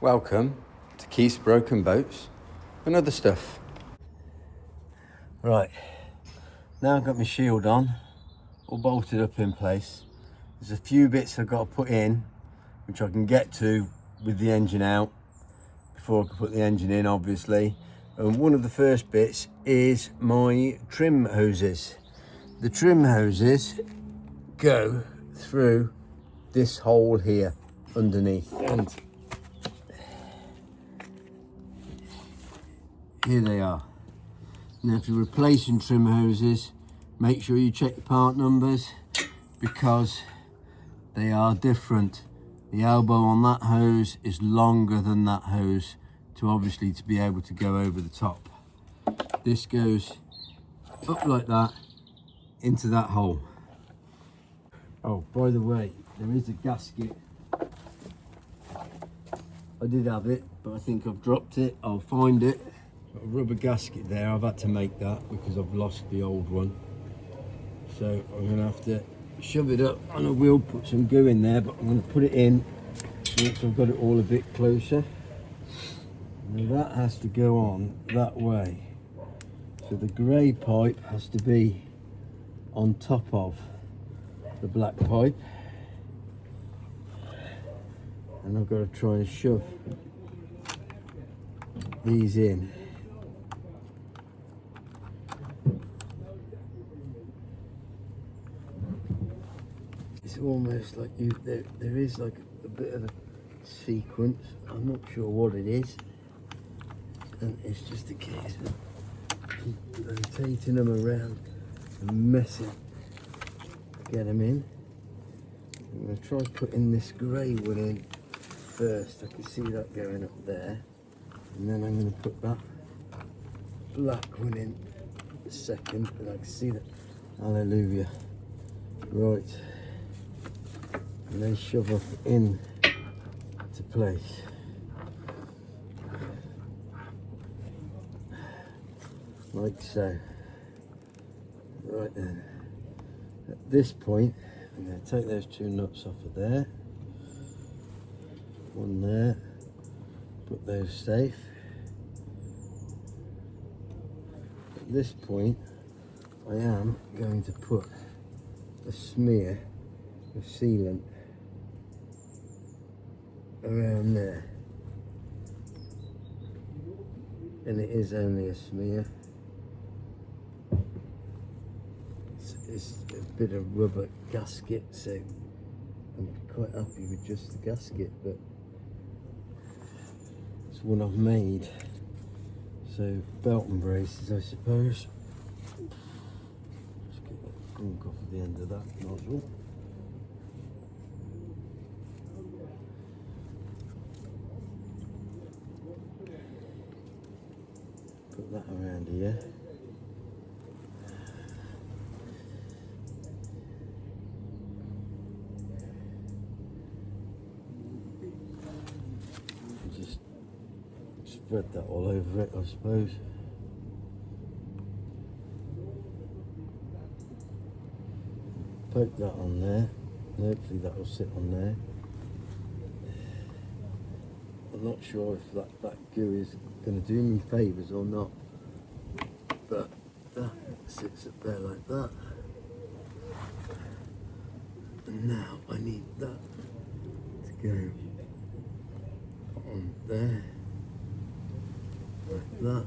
Welcome to Keith's Broken Boats and other stuff. Right, now I've got my shield on, all bolted up in place. There's a few bits I've got to put in, which I can get to with the engine out, before I can put the engine in, obviously. And one of the first bits is my trim hoses. The trim hoses go through this hole here underneath, and here they are. Now, if you're replacing trim hoses, make sure you check the part numbers, because they are different. The elbow on that hose is longer than that hose to be able to go over the top. This goes up like that into that hole. Oh, by the way, there is a gasket. I did have it, but I think I've dropped it. I'll find it. Got a rubber gasket there. I've had to make that because I've lost the old one. So I'm gonna have to shove it up on a wheel, put some goo in there, but I'm gonna put it in once I've got it all a bit closer. Now that has to go on that way. So the grey pipe has to be on top of the black pipe. And I've got to try and shove these in. It's almost like there is like a bit of a sequence. I'm not sure what it is, and it's just a case of keep rotating them around and messing to get them in. I'm going to try putting this grey one in first. I can see that going up there, and then I'm going to put that black one in second, and I can see that. Hallelujah. Right, and then shove off in to place. Like so. Right then, at this point I'm going to take those two nuts off of there, one there, put those safe. At this point I am going to put a smear of sealant around there, and it is only a smear. It's a bit of rubber gasket, so I'm quite happy with just the gasket, but it's one I've made. So belt and braces, I suppose. Just get that gunk off the end of that nozzle. Put that around here. Just spread that all over it, I suppose. Poke that on there, and hopefully that will sit on there. I'm not sure if that goo is going to do me favours or not, but that sits up there like that. And now I need that to go on there, like that.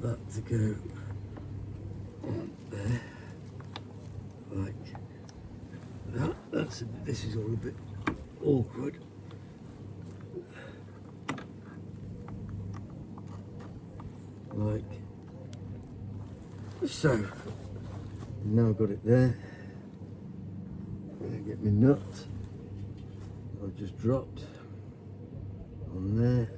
That to go on there, like that. This is all a bit awkward. Like so. Now I've got it there. I'm going to get my nut. I've just dropped on there.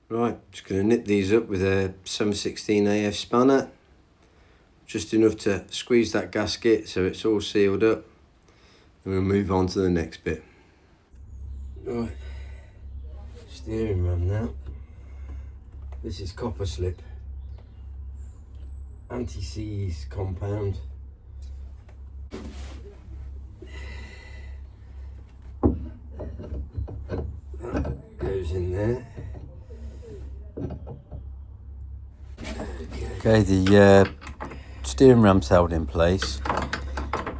Right, just going to nip these up with a 7/16 AF spanner. Just enough to squeeze that gasket so it's all sealed up. And we'll move on to the next bit. Right, steering ram now. This is copper slip, anti-seize compound. goes in there. Okay, the steering ram's held in place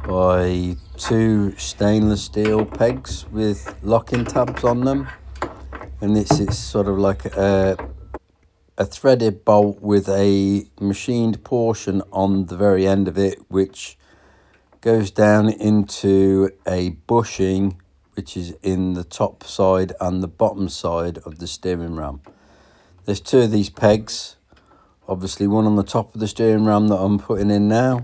by two stainless steel pegs with locking tabs on them, and it's sort of like a threaded bolt with a machined portion on the very end of it, which goes down into a bushing which is in the top side and the bottom side of the steering ram. There's two of these pegs, obviously one on the top of the steering ram that I'm putting in now,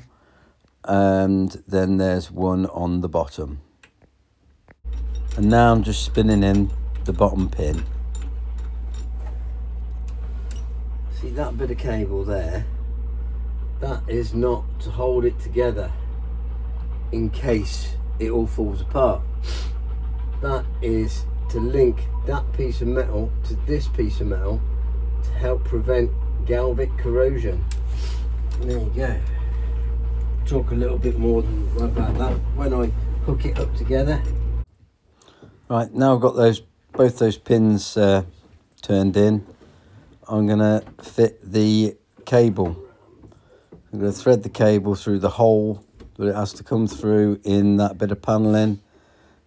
and then there's one on the bottom. And now I'm just spinning in the bottom pin. See that bit of cable there? That is not to hold it together in case it all falls apart. That is to link that piece of metal to this piece of metal to help prevent galvic corrosion. And there you go. Talk a little bit more about that when I hook it up together. Right, now I've got both those pins turned in. I'm going to fit the cable. I'm going to thread the cable through the hole that it has to come through in that bit of panelling,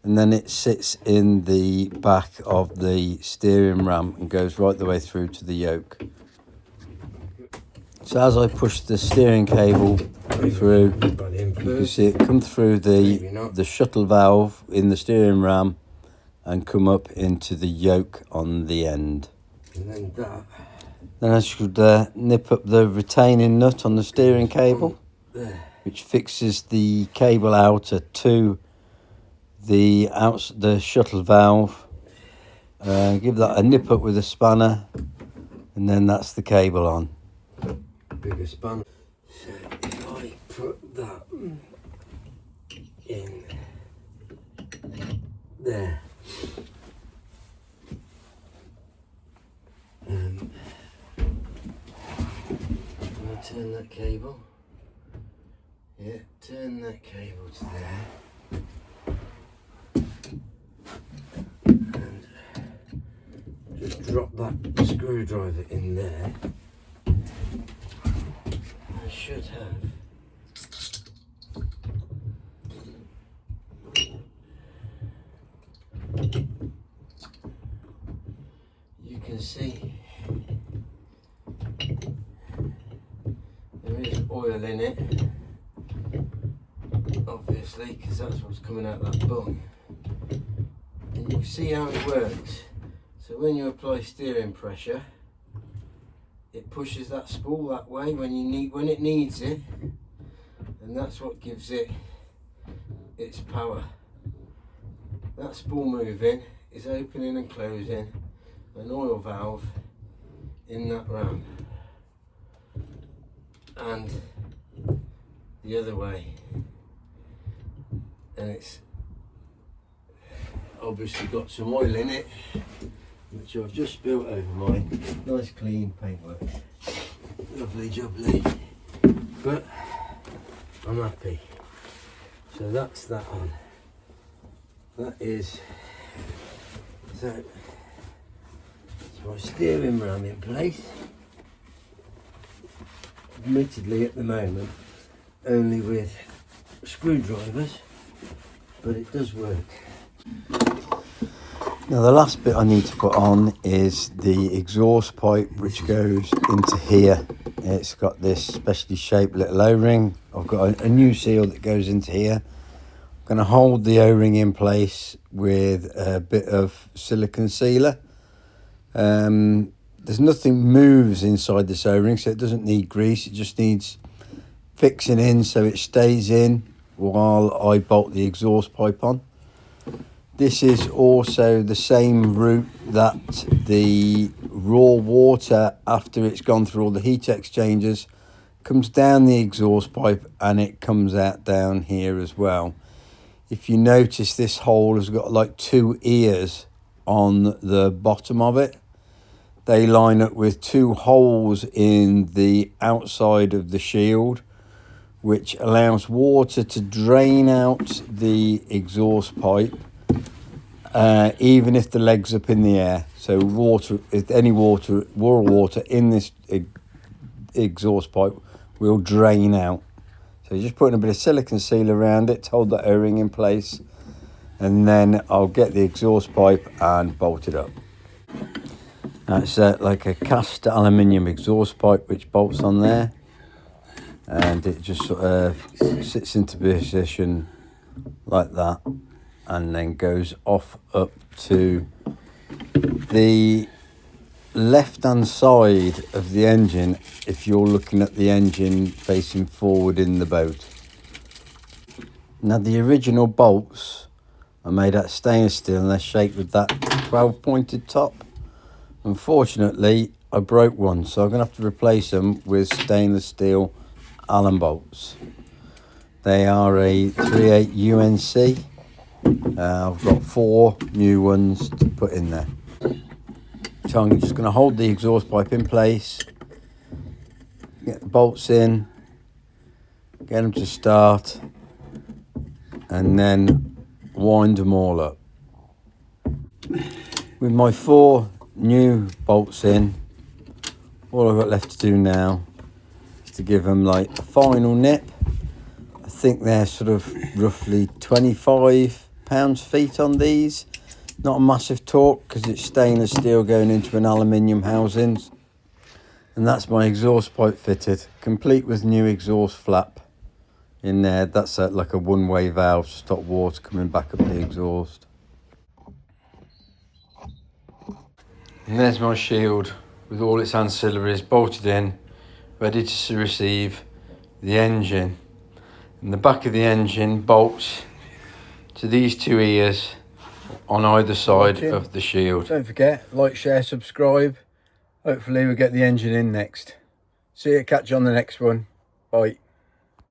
and then it sits in the back of the steering ram and goes right the way through to the yoke. So as I push the steering cable through, you can see it come through the shuttle valve in the steering ram and come up into the yoke on the end. And then Then I should nip up the retaining nut on the steering cable, which fixes the cable outer to the shuttle valve. Give that a nip up with a spanner, and then that's the cable on. Bigger spanner. So if I put that in there, I'll turn that cable. Yeah, turn that cable to there. And just drop that screwdriver in there. I should have. You can see there is oil in it, obviously, because that's what's coming out that bung. And you can see how it works. So when you apply steering pressure, it pushes that spool that way when it needs it, and that's what gives it its power. That spool moving is opening and closing an oil valve in that ram, and the other way, and it's obviously got some oil in it, which I've just spilt over mine. Nice clean paintwork, lovely jubbly, but I'm happy. So that's that on. That is, so it's my steering ram in place. Admittedly at the moment only with screwdrivers, but it does work. Now the last bit I need to put on is the exhaust pipe, which goes into here. It's got this specially shaped little O-ring. I've got a new seal that goes into here. I'm going to hold the O-ring in place with a bit of silicone sealer. There's nothing moves inside this O-ring, so it doesn't need grease. It just needs fixing in so it stays in while I bolt the exhaust pipe on. This is also the same route that the raw water, after it's gone through all the heat exchangers, comes down the exhaust pipe, and it comes out down here as well. If you notice, this hole has got like two ears on the bottom of it. They line up with two holes in the outside of the shield, which allows water to drain out the exhaust pipe even if the leg's up in the air. So water, if any water, raw water in this exhaust pipe will drain out. So you're just putting a bit of silicone seal around it to hold that O-ring in place, and then I'll get the exhaust pipe and bolt it up. Now it's like a cast aluminium exhaust pipe which bolts on there, and it just sort of sits into position like that, and then goes off up to the left hand side of the engine if you're looking at the engine facing forward in the boat. Now the original bolts are made out of stainless steel and they're shaped with that 12 pointed top. Unfortunately I broke one, so I'm going to have to replace them with stainless steel Allen bolts. They are a 38 UNC. I've got 4 new ones to put in there. So I'm just going to hold the exhaust pipe in place, get the bolts in, get them to start, and then wind them all up. With my 4 new bolts in, all I've got left to do now is to give them like a final nip. I think they're sort of roughly 25 pounds-feet on these. Not a massive torque because it's stainless steel going into an aluminium housing. And that's my exhaust pipe fitted, complete with new exhaust flap in there. That's like a one-way valve to stop water coming back up the exhaust. And there's my shield with all its ancillaries bolted in, ready to receive the engine. And the back of the engine bolts to these 2 ears on either side of the shield. Don't forget, like, share, subscribe. Hopefully we'll get the engine in next. See you, catch you on the next one. Bye.